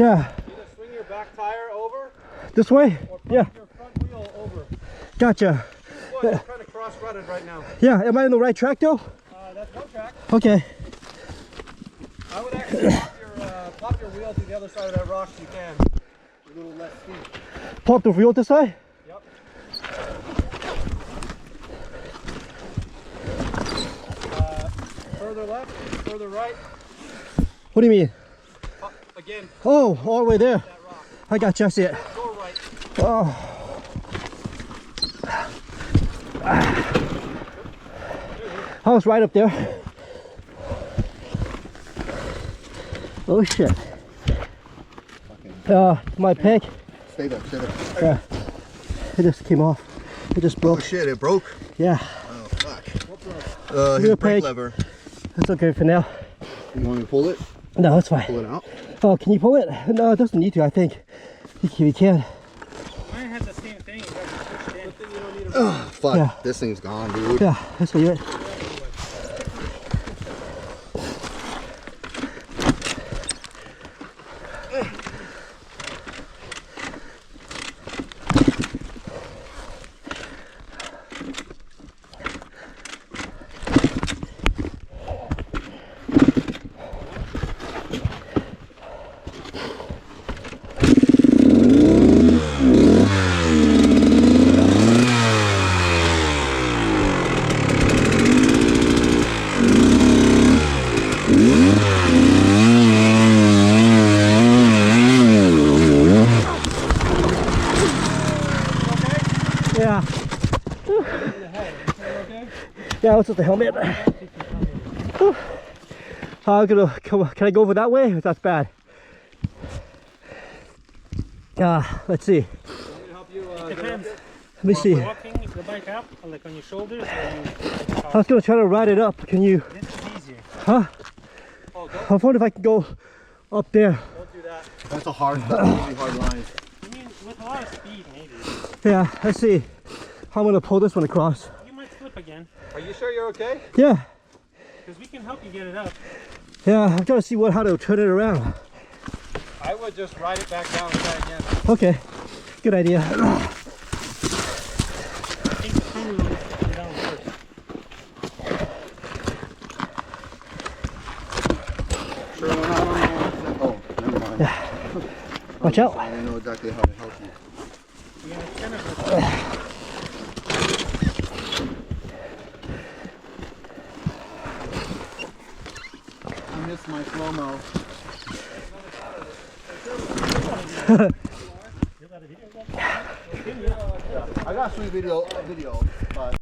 Yeah. Either swing your back tire over. This way? Or Yeah. your front wheel over. Gotcha. You're kind of cross-rutted right now. Yeah, am I on the right track though? That's one track. Okay. I would actually pop your wheel to the other side of that rock if you can. A little less steep. Pop the wheel this side? Yep. Further left, further right. What do you mean? Up again. Oh, all the way there. That rock. I got you, I see it. Go right. Oh. I was right up there. Oh shit. My peg. Stay there, stay there. Yeah. It just came off. It just broke. Oh shit, it broke? Yeah. Oh fuck. His brake lever. That's okay for now. You want me to pull it? No, that's fine. Pull it out? Oh, can you pull it? No, it doesn't need to, I think. You can. Mine has the same thing. You guys pushed in. Oh, fuck. Yeah. This thing's gone, dude. Yeah, that's what you Yeah. Yeah, what's with the helmet? I'm gonna come. Can I go over that way? That's bad. Let's see. Depends. Let me see. Walking the bike up, like on your shoulders, or you... I was gonna try to ride it up. Can you? This is easier. Huh? Oh, I wonder if I can go up there. don't do that. That's a hard, really hard line. I mean, with a lot of speed, maybe. Yeah, let's see how I'm gonna pull this one across. You might slip again. Are you sure you're okay? Yeah, Because we can help you get it up. yeah. I'm trying to see how to turn it around. I would just ride it back down and try again. Okay, good idea. I think the screw will come down first. Sure, we're not on the Oh, never mind. Yeah. Watch out. I don't know exactly how to help you. Yeah, it's kind of I missed my slow-mo. I got a sweet video, but